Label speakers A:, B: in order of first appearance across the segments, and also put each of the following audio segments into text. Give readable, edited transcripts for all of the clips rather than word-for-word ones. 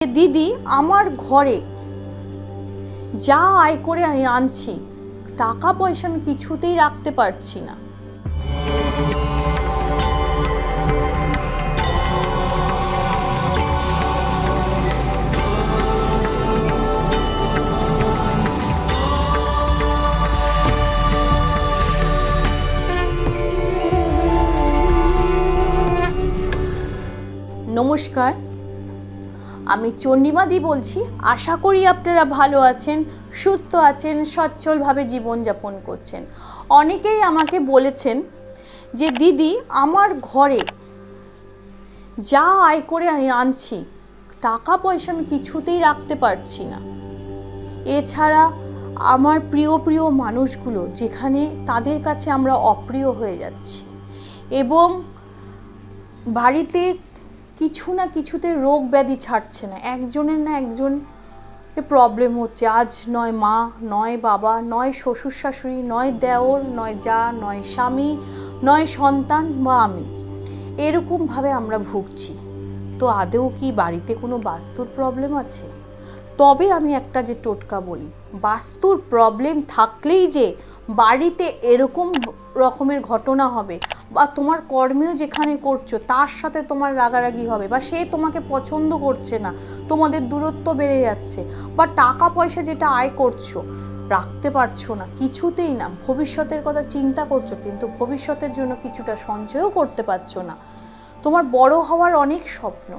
A: দিদি আমার ঘরে যা আয় করে আমি আনছি, টাকা পয়সা আমি কিছুতেই রাখতে পারছি না। নমস্কার, আমি চন্ডিমাদি বলছি। আশা করি আপনারা ভালো আছেন, সুস্থ আছেন, সচ্ছলভাবে জীবনযাপন করছেন। অনেকেই আমাকে বলেছেন যে দিদি আমার ঘরে যা আয় করে আমি আনছি, টাকা পয়সা আমি কিছুতেই রাখতে পারছি না। এছাড়া আমার প্রিয় প্রিয় মানুষগুলো যেখানে তাদের কাছে আমরা অপ্রিয় হয়ে যাচ্ছি, এবং বাড়িতে কিছু না কিছুতে রোগ ব্যাধি ছাড়ছে না, একজনের না একজন প্রবলেম হচ্ছে। আজ নয় মা, নয় বাবা, নয় শ্বশুর শাশুড়ি, নয় দেওর, নয় জা, নয় স্বামী, নয় সন্তান বা আমি, এরকমভাবে আমরা ভুগছি। তো আদৌ কি বাড়িতে কোনো বাস্তুর প্রবলেম আছে? তবে আমি একটা যে টোটকা বলি, বাস্তুর প্রবলেম থাকলেই যে বাড়িতে এরকম রকমের ঘটনা হবে, বা তোমার কর্মেও যেখানে করছো তার সাথে তোমার রাগারাগি হবে, বা সে তোমাকে পছন্দ করছে না, তোমাদের দূরত্ব বেড়ে যাচ্ছে, বা টাকা পয়সা যেটা আয় করছো রাখতে পারছো না, কিছুতেই না, ভবিষ্যতের কথা চিন্তা করছো কিন্তু ভবিষ্যতের জন্য কিছুটা সঞ্চয়ও করতে পারছো না। তোমার বড় হওয়ার অনেক স্বপ্ন,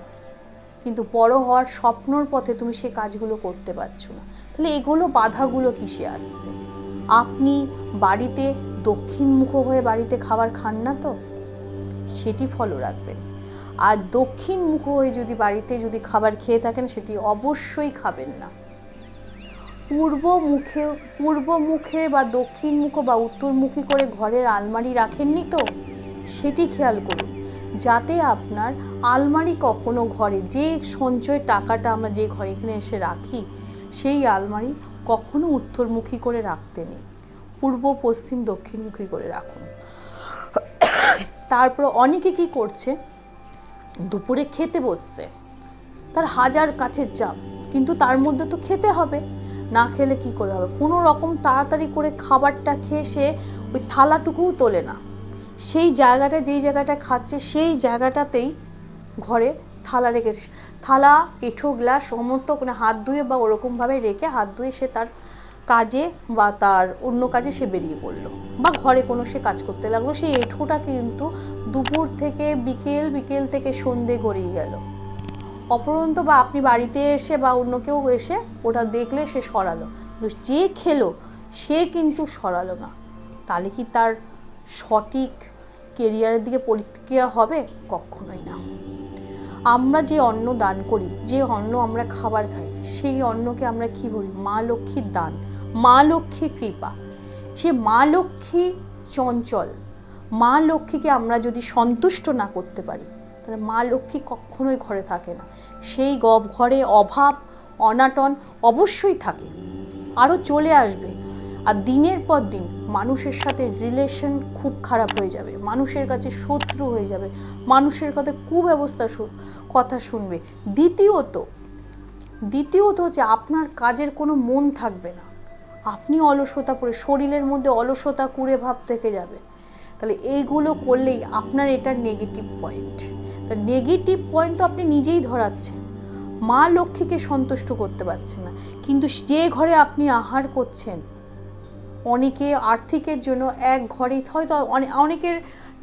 A: কিন্তু বড় হওয়ার স্বপ্নর পথে তুমি সে কাজগুলো করতে পারছো না। তাহলে এগুলো বাধাগুলো কিসে আসছে? আপনি বাড়িতে দক্ষিণমুখ হয়ে বাড়িতে খাবার খান না তো, সেটি ফলো রাখবেন। আর দক্ষিণমুখ হয়ে যদি বাড়িতে যদি খাবার খেয়ে থাকেন, সেটি অবশ্যই খাবেন না। পূর্ব মুখে বা দক্ষিণমুখ বা উত্তরমুখী করে ঘরের আলমারি রাখেননি তো, সেটি খেয়াল করুন, যাতে আপনার আলমারি কখনো ঘরে যে সঞ্চয় টাকাটা আমরা যে ঘরে এখানে এসে রাখি, সেই আলমারি কখনো উত্তরমুখী করে রাখতে নেই, পূর্ব পশ্চিম দক্ষিণমুখী করে রাখুন। তারপর অনেকে কি করছে, দুপুরে খেতে বসছে, তার হাজার কাছের চাপ, কিন্তু তার মধ্যে তো খেতে হবে, না খেলে কি করে হবে? কোনো রকম তাড়াতাড়ি করে খাবারটা খেয়ে সে ওই থালাটুকুও তোলে না, সেই জায়গাটা যেই জায়গাটা খাচ্ছে সেই জায়গাটাতেই ঘরে থালা রেখে, থালা এঁঠো গ্লাস সমস্ত মানে হাত ধুয়ে বা ওরকমভাবে রেখে হাত ধুয়ে সে তার কাজে বা তার অন্য কাজে সে বেরিয়ে পড়লো, বা ঘরে কোনো সে কাজ করতে লাগলো। সেই এঁঠোটা কিন্তু দুপুর থেকে বিকেল থেকে সন্ধে গড়িয়ে গেল অপরন্ত, বা আপনি বাড়িতে এসে বা অন্য কেউ এসে ওটা দেখলে সে সরালো, কিন্তু যে খেলো সে কিন্তু সরালো না। তাহলে কি তার সঠিক কেরিয়ারের দিকে প্রক্রিয়া হবে? কখনোই না। আমরা যে অন্ন দান করি, যে অন্ন আমরা খাবার খাই, সেই অন্নকে আমরা কি বলি? মা লক্ষ্মীর দান, মা লক্ষ্মীর কৃপা। সে মা লক্ষ্মী চঞ্চল, মা লক্ষ্মীকে আমরা যদি সন্তুষ্ট না করতে পারি, তাহলে মা লক্ষ্মী কখনোই ঘরে থাকে না। সেই ঘরে অভাব অনাটন অবশ্যই থাকে, আরও চলে আসবে। আর দিনের পর দিন মানুষের সাথে রিলেশন খুব খারাপ হয়ে যাবে, মানুষের কাছে শত্রু হয়ে যাবে, মানুষের কাছে কুব্যবস্থা কথা শুনবে। দ্বিতীয়ত হচ্ছে আপনার কাজের কোনো মন থাকবে না, আপনি অলসতা পড়ে শরীরের মধ্যে অলসতা কুড়ে ভাব থেকে যাবে। তাহলে এইগুলো করলেই আপনার এটার নেগেটিভ পয়েন্ট। তা নেগেটিভ পয়েন্ট তো আপনি নিজেই ধরাচ্ছেন, মা লক্ষ্মীকে সন্তুষ্ট করতে পারছেন না। কিন্তু যে ঘরে আপনি আহার করছেন, অনেকে আর্থিকের জন্য এক ঘরেই, হয়তো অনেকের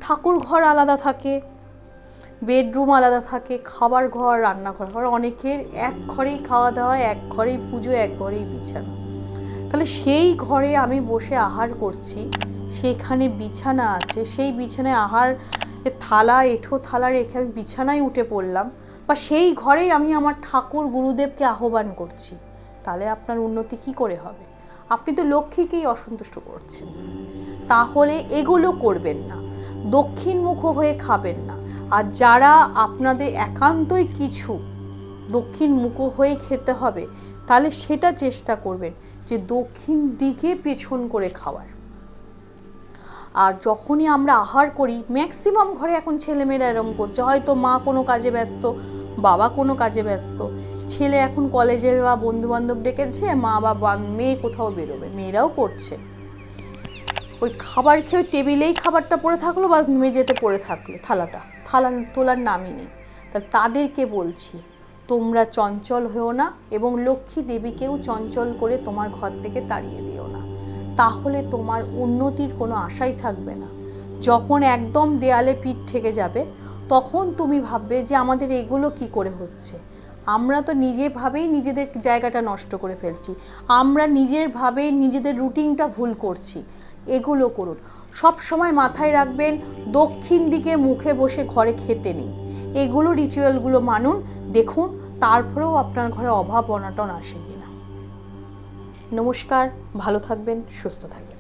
A: ঠাকুর ঘর আলাদা থাকে, বেডরুম আলাদা থাকে, খাবার ঘর, রান্নাঘর, অনেকের এক ঘরেই খাওয়া দাওয়া, এক ঘরেই পুজো, এক ঘরেই বিছানা। তাহলে সেই ঘরে আমি বসে আহার করছি, সেখানে বিছানা আছে, সেই বিছানায় আহার থালা এঁঠো থালা রেখে আমি বিছানায় উঠে পড়লাম, বা সেই ঘরেই আমি আমার ঠাকুর গুরুদেবকে আহ্বান করছি, তাহলে আপনার উন্নতি কি করে হবে? আপনি তো লক্ষ্মীকেই অসন্তুষ্ট করছেন। তাহলে এগুলো করবেন না, দক্ষিণমুখ হয়ে খাবেন না। আর যারা আপনাদের একান্তই কিছু দক্ষিণমুখ হয়ে খেতে হবে, তাহলে সেটা চেষ্টা করবেন যে দক্ষিণ দিকে পেছন করে খাওয়ার। আর যখনই আমরা আহার করি, ম্যাক্সিমাম ঘরে এখন ছেলেমেয়েরা এরকম করছে, হয়তো মা কোনো কাজে ব্যস্ত, বাবা কোনো কাজে ব্যস্ত, ছেলে এখন কলেজে বা বন্ধু বান্ধব ডেকেছে, মা বা মেয়ে কোথাও বেরোবে, মেয়েরাও করছে, ওই খাবার খেয়ে টেবিলেই খাবারটা পড়ে থাকলো বা মেঝেতে পড়ে থাকলো, থালা তোলার নামই নেই। তাদেরকে বলছি, তোমরা চঞ্চল হও না এবং লক্ষ্মী দেবীকেও চঞ্চল করে তোমার ঘর থেকে তাড়িয়ে দিও না, তাহলে তোমার উন্নতির কোনো আশাই থাকবে না। যখন একদম দেয়ালে পিঠ ঠেকে যাবে, তখন তুমি ভাববে যে আমাদের এগুলো কি করে হচ্ছে, আমরা তো নিজেভাবেই নিজেদের জায়গাটা নষ্ট করে ফেলছি, আমরা নিজেরভাবেই নিজেদের রুটিনটা ভুল করছি। এগুলো করুন। সব সময় মাথায় রাখবেন, দক্ষিণ দিকে মুখে বসে ঘরে খেতে নেই। এগুলো রিচুয়ালগুলো মানুন, দেখুন তারপরেও আপনার ঘরে অভাব অনাটন আসে কিনা। নমস্কার, ভালো থাকবেন, সুস্থ থাকবেন।